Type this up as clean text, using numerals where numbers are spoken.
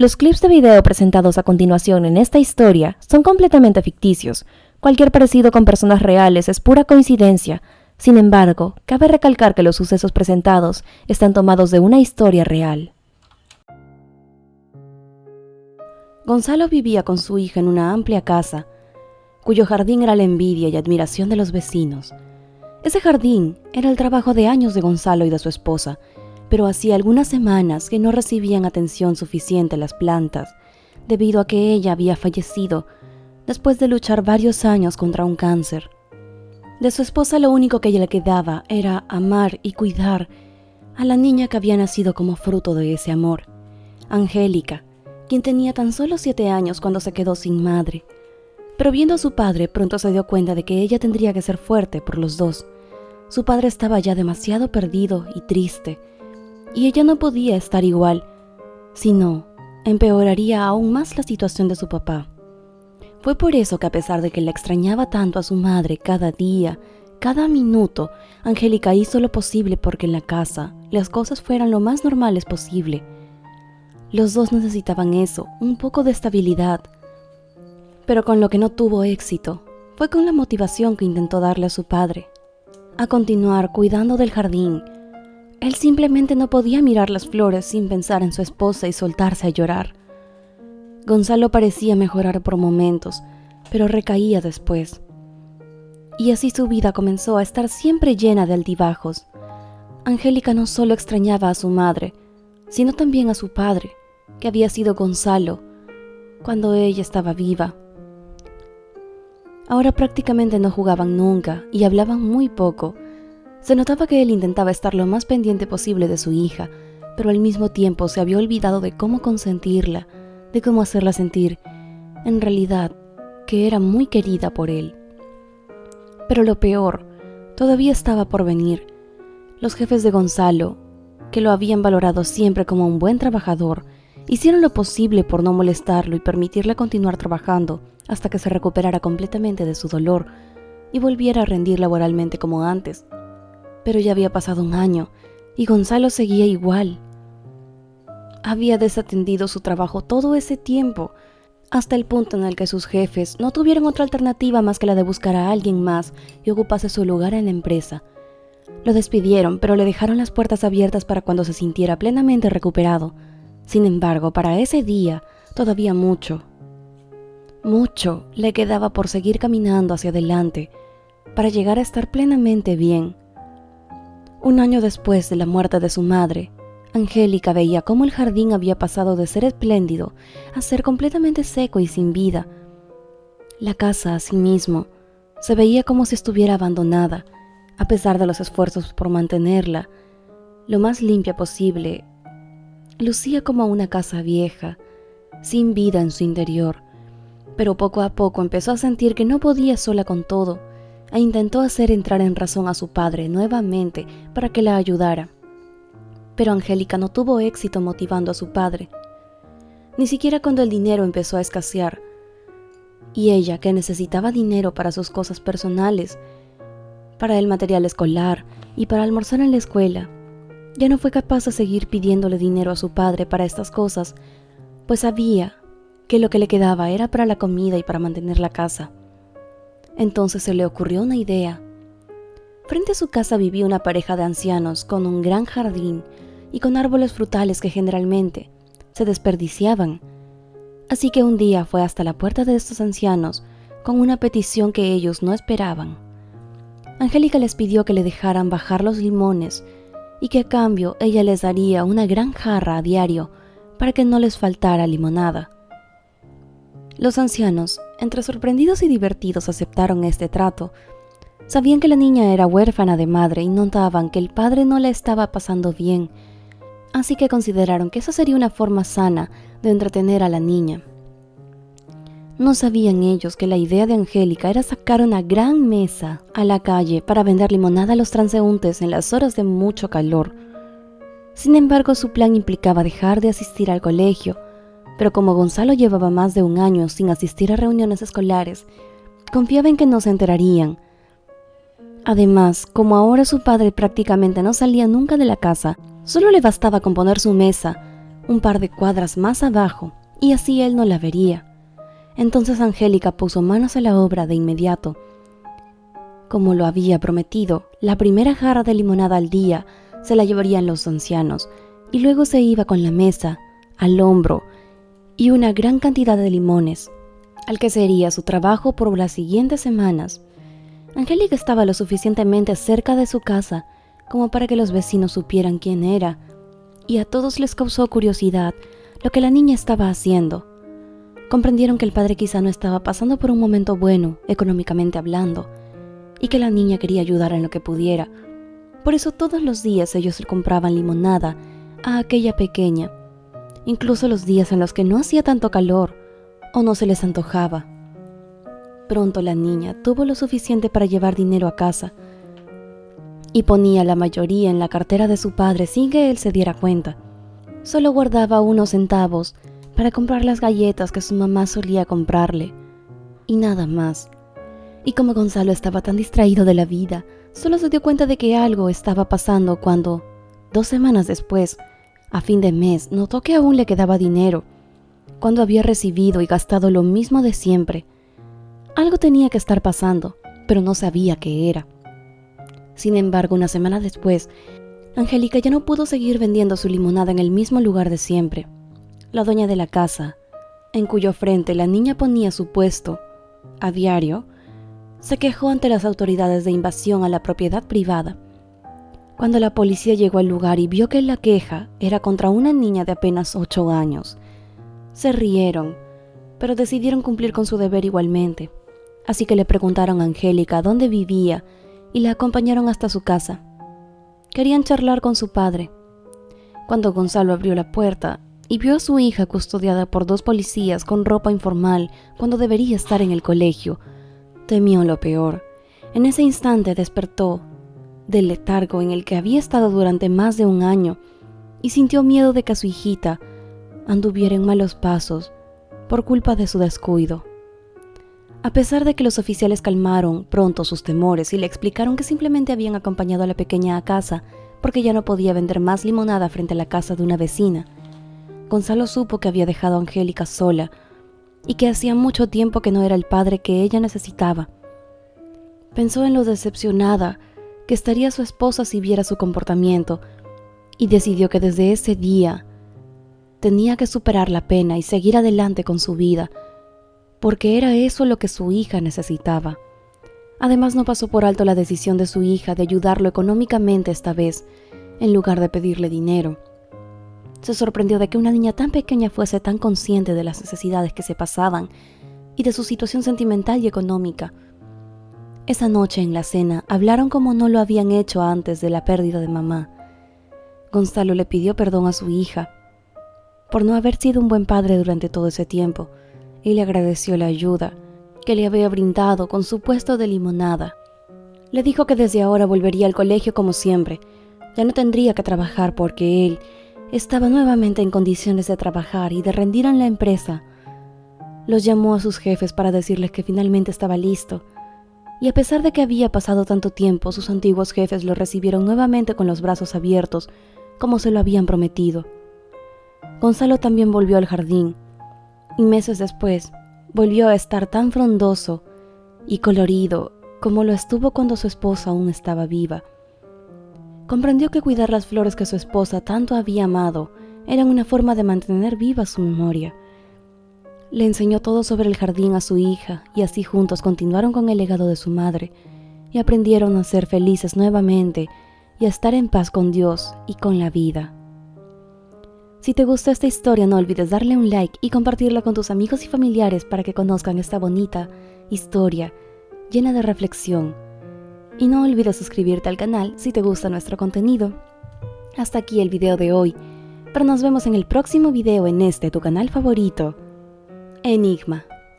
Los clips de video presentados a continuación en esta historia son completamente ficticios. Cualquier parecido con personas reales es pura coincidencia. Sin embargo, cabe recalcar que los sucesos presentados están tomados de una historia real. Gonzalo vivía con su hija en una amplia casa, cuyo jardín era la envidia y admiración de los vecinos. Ese jardín era el trabajo de años de Gonzalo y de su esposa, pero hacía algunas semanas que no recibían atención suficiente las plantas, debido a que ella había fallecido después de luchar varios años contra un cáncer. De su esposa lo único que ella le quedaba era amar y cuidar a la niña que había nacido como fruto de ese amor, Angélica, quien tenía tan solo 7 años cuando se quedó sin madre. Pero viendo a su padre, pronto se dio cuenta de que ella tendría que ser fuerte por los dos. Su padre estaba ya demasiado perdido y triste, y ella no podía estar igual, sino empeoraría aún más la situación de su papá. Fue por eso que a pesar de que le extrañaba tanto a su madre cada día, cada minuto, Angélica hizo lo posible porque en la casa las cosas fueran lo más normales posible. Los dos necesitaban eso, un poco de estabilidad. Pero con lo que no tuvo éxito fue con la motivación que intentó darle a su padre, a continuar cuidando del jardín. Él simplemente no podía mirar las flores sin pensar en su esposa y soltarse a llorar. Gonzalo parecía mejorar por momentos, pero recaía después. Y así su vida comenzó a estar siempre llena de altibajos. Angélica no solo extrañaba a su madre, sino también a su padre, que había sido Gonzalo cuando ella estaba viva. Ahora prácticamente no jugaban nunca y hablaban muy poco. Se notaba que él intentaba estar lo más pendiente posible de su hija, pero al mismo tiempo se había olvidado de cómo consentirla, de cómo hacerla sentir, en realidad, que era muy querida por él. Pero lo peor todavía estaba por venir. Los jefes de Gonzalo, que lo habían valorado siempre como un buen trabajador, hicieron lo posible por no molestarlo y permitirle continuar trabajando hasta que se recuperara completamente de su dolor y volviera a rendir laboralmente como antes. Pero ya había pasado un año y Gonzalo seguía igual. Había desatendido su trabajo todo ese tiempo, hasta el punto en el que sus jefes no tuvieron otra alternativa más que la de buscar a alguien más y ocupase su lugar en la empresa. Lo despidieron, pero le dejaron las puertas abiertas para cuando se sintiera plenamente recuperado. Sin embargo, para ese día, todavía mucho le quedaba por seguir caminando hacia adelante para llegar a estar plenamente bien. Un año después de la muerte de su madre, Angélica veía cómo el jardín había pasado de ser espléndido a ser completamente seco y sin vida. La casa, asimismo, se veía como si estuviera abandonada, a pesar de los esfuerzos por mantenerla lo más limpia posible. Lucía como una casa vieja, sin vida en su interior, pero poco a poco empezó a sentir que no podía sola con todo, e intentó hacer entrar en razón a su padre nuevamente para que la ayudara. Pero Angélica no tuvo éxito motivando a su padre, ni siquiera cuando el dinero empezó a escasear, y ella, que necesitaba dinero para sus cosas personales, para el material escolar y para almorzar en la escuela, ya no fue capaz de seguir pidiéndole dinero a su padre para estas cosas, pues sabía que lo que le quedaba era para la comida y para mantener la casa. Entonces se le ocurrió una idea. Frente a su casa vivía una pareja de ancianos con un gran jardín y con árboles frutales que generalmente se desperdiciaban. Así que un día fue hasta la puerta de estos ancianos con una petición que ellos no esperaban. Angélica les pidió que le dejaran bajar los limones y que a cambio ella les daría una gran jarra a diario para que no les faltara limonada. Los ancianos, entre sorprendidos y divertidos, aceptaron este trato. Sabían que la niña era huérfana de madre y notaban que el padre no la estaba pasando bien, así que consideraron que esa sería una forma sana de entretener a la niña. No sabían ellos que la idea de Angélica era sacar una gran mesa a la calle para vender limonada a los transeúntes en las horas de mucho calor. Sin embargo, su plan implicaba dejar de asistir al colegio, pero como Gonzalo llevaba más de un año sin asistir a reuniones escolares, confiaba en que no se enterarían. Además, como ahora su padre prácticamente no salía nunca de la casa, solo le bastaba con poner su mesa un par de cuadras más abajo, y así él no la vería. Entonces Angélica puso manos a la obra de inmediato. Como lo había prometido, la primera jarra de limonada al día se la llevarían los ancianos, y luego se iba con la mesa, al hombro, y una gran cantidad de limones, al que sería su trabajo por las siguientes semanas. Angélica estaba lo suficientemente cerca de su casa como para que los vecinos supieran quién era, y a todos les causó curiosidad lo que la niña estaba haciendo. Comprendieron que el padre quizá no estaba pasando por un momento bueno, económicamente hablando, y que la niña quería ayudar en lo que pudiera. Por eso todos los días ellos le compraban limonada a aquella pequeña, incluso los días en los que no hacía tanto calor o no se les antojaba. Pronto la niña tuvo lo suficiente para llevar dinero a casa y ponía la mayoría en la cartera de su padre sin que él se diera cuenta. Solo guardaba unos centavos para comprar las galletas que su mamá solía comprarle, y nada más. Y como Gonzalo estaba tan distraído de la vida, solo se dio cuenta de que algo estaba pasando cuando, 2 semanas después, a fin de mes, notó que aún le quedaba dinero, cuando había recibido y gastado lo mismo de siempre. Algo tenía que estar pasando, pero no sabía qué era. Sin embargo, 1 semana después, Angélica ya no pudo seguir vendiendo su limonada en el mismo lugar de siempre. La dueña de la casa, en cuyo frente la niña ponía su puesto a diario, se quejó ante las autoridades de invasión a la propiedad privada. Cuando la policía llegó al lugar y vio que la queja era contra una niña de apenas 8 años, se rieron, pero decidieron cumplir con su deber igualmente. Así que le preguntaron a Angélica dónde vivía y la acompañaron hasta su casa. Querían charlar con su padre. Cuando Gonzalo abrió la puerta y vio a su hija custodiada por 2 policías con ropa informal cuando debería estar en el colegio, temió lo peor. En ese instante despertó del letargo en el que había estado durante más de 1 año y sintió miedo de que su hijita anduviera en malos pasos por culpa de su descuido. A pesar de que los oficiales calmaron pronto sus temores y le explicaron que simplemente habían acompañado a la pequeña a casa porque ya no podía vender más limonada frente a la casa de una vecina, Gonzalo supo que había dejado a Angélica sola y que hacía mucho tiempo que no era el padre que ella necesitaba. Pensó en lo decepcionada que estaría su esposa si viera su comportamiento y decidió que desde ese día tenía que superar la pena y seguir adelante con su vida, porque era eso lo que su hija necesitaba. Además, no pasó por alto la decisión de su hija de ayudarlo económicamente esta vez, en lugar de pedirle dinero. Se sorprendió de que una niña tan pequeña fuese tan consciente de las necesidades que se pasaban y de su situación sentimental y económica. Esa noche en la cena hablaron como no lo habían hecho antes de la pérdida de mamá. Gonzalo le pidió perdón a su hija por no haber sido un buen padre durante todo ese tiempo y le agradeció la ayuda que le había brindado con su puesto de limonada. Le dijo que desde ahora volvería al colegio como siempre. Ya no tendría que trabajar porque él estaba nuevamente en condiciones de trabajar y de rendir en la empresa. Los llamó a sus jefes para decirles que finalmente estaba listo, y a pesar de que había pasado tanto tiempo, sus antiguos jefes lo recibieron nuevamente con los brazos abiertos, como se lo habían prometido. Gonzalo también volvió al jardín, y meses después volvió a estar tan frondoso y colorido como lo estuvo cuando su esposa aún estaba viva. Comprendió que cuidar las flores que su esposa tanto había amado eran una forma de mantener viva su memoria. Le enseñó todo sobre el jardín a su hija y así juntos continuaron con el legado de su madre y aprendieron a ser felices nuevamente y a estar en paz con Dios y con la vida. Si te gustó esta historia, no olvides darle un like y compartirla con tus amigos y familiares para que conozcan esta bonita historia llena de reflexión. Y no olvides suscribirte al canal si te gusta nuestro contenido. Hasta aquí el video de hoy, pero nos vemos en el próximo video en este tu canal favorito, Enigma.